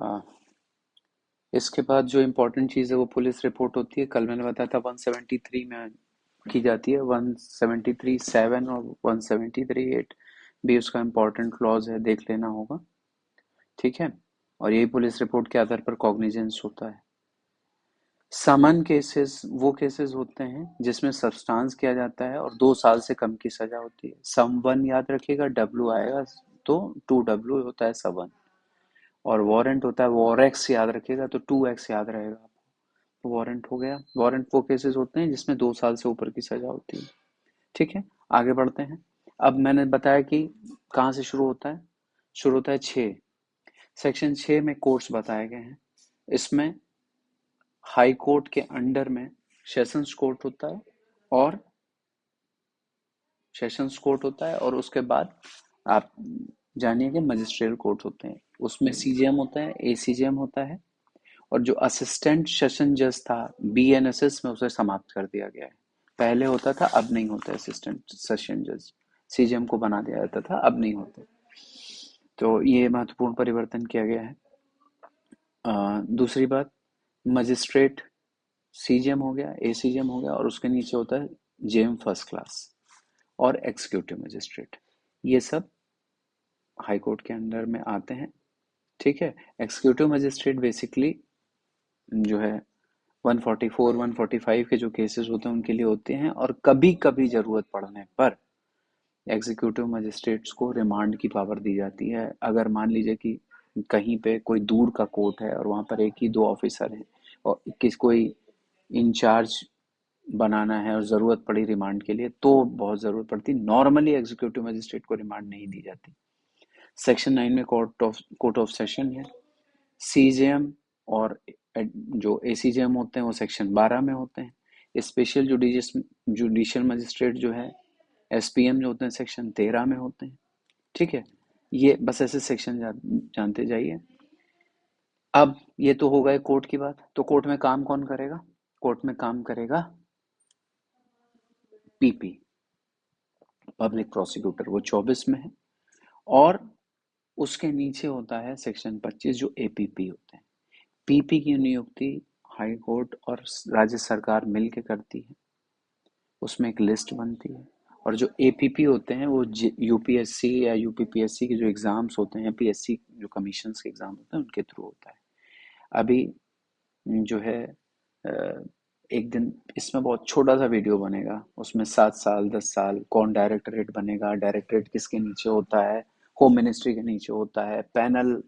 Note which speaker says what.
Speaker 1: आ, इसके बाद जो इम्पोर्टेंट चीज़ है वो पुलिस रिपोर्ट होती है। कल मैंने बताया था 173 में की जाती है, 173(7) और 173(8) भी उसका इम्पोर्टेंट क्लॉज है, देख लेना होगा। ठीक है, और यही पुलिस रिपोर्ट के आधार पर कॉग्निजेंस होता है। समन केसेस वो केसेस होते हैं जिसमें सब्सटेंस किया जाता है और 2 साल से कम की सजा होती है। समवन याद रखिएगा, डब्ल्यू आएगा तो 2W होता है समवन। और वारंट होता है वॉरेक्स, याद रखिएगा तो 2X याद रहेगा। तो वारंट हो गया। वारंट वो केसेस होते हैं जिसमें 2 साल से ऊपर की सजा होती है। ठीक है, आगे बढ़ते हैं। अब मैंने बताया कि कहाँ से शुरू होता है। शुरू होता है 6 सेक्शन 6 में कोर्ट्स बताए गए हैं। इसमें हाई कोर्ट के अंडर में सेशंस कोर्ट होता है और उसके बाद आप जानिए कि मजिस्ट्रियल कोर्ट होते हैं। उसमें सीजेएम होता है, एसीजेएम होता है, और जो असिस्टेंट सेशन जज था बीएनएसएस में, उसे समाप्त कर दिया गया है। पहले होता था, अब नहीं होता असिस्टेंट सेशन जज। सीजेएम को बना दिया जाता था, अब नहीं होता। तो ये महत्वपूर्ण परिवर्तन किया गया है। दूसरी बात, मजिस्ट्रेट सीजीएम हो गया, एसीजीएम हो गया, और उसके नीचे होता है जेएम फर्स्ट क्लास और एग्जीक्यूटिव मजिस्ट्रेट। ये सब हाई कोर्ट के अंडर में आते हैं। ठीक है, एग्जीक्यूटिव मजिस्ट्रेट बेसिकली जो है 144 145 के जो केसेस होते हैं उनके लिए होते हैं, और कभी कभी जरूरत पड़ने पर एग्जीक्यूटिव मजिस्ट्रेट्स को रिमांड की पावर दी जाती है। अगर मान लीजिए कि कहीं पे कोई दूर का कोर्ट है और वहां पर एक ही दो ऑफिसर हैं और कोई इंचार्ज बनाना है और ज़रूरत पड़ी रिमांड के लिए, तो बहुत ज़रूरत पड़ती। नॉर्मली एग्जीक्यूटिव मजिस्ट्रेट को रिमांड नहीं दी जाती। सेक्शन 9 में कोर्ट ऑफ सेशन है। सीजेएम और जो एसीजेएम होते हैं वो सेक्शन 12 में होते हैं। स्पेशल जुडिशियल मजिस्ट्रेट जो है, एसपीएम जो होते हैं, सेक्शन 13 में होते हैं। ठीक है, ये बस ऐसे सेक्शन जानते जाइए। अब ये तो हो गए कोर्ट की बात। तो कोर्ट में काम कौन करेगा? कोर्ट में काम करेगा पीपी, पब्लिक प्रोसिक्यूटर, वो 24 में है। और उसके नीचे होता है सेक्शन 25 जो एपीपी होते हैं। पीपी की नियुक्ति हाई कोर्ट और राज्य सरकार मिलकर करती है। उसमें एक लिस्ट बनती है। और जो एपीपी होते हैं वो यूपीएससी या यूपीपीएससी के जो एग्जाम्स होते हैं, पीएससी जो कमीशन के एग्जाम होते हैं, उनके थ्रू होता है। अभी जो है एक दिन इसमें बहुत छोटा सा वीडियो बनेगा, उसमें 7 साल 10 साल कौन डायरेक्टरेट बनेगा, डायरेक्टरेट किसके नीचे होता है, होम मिनिस्ट्री के नीचे होता है, पैनल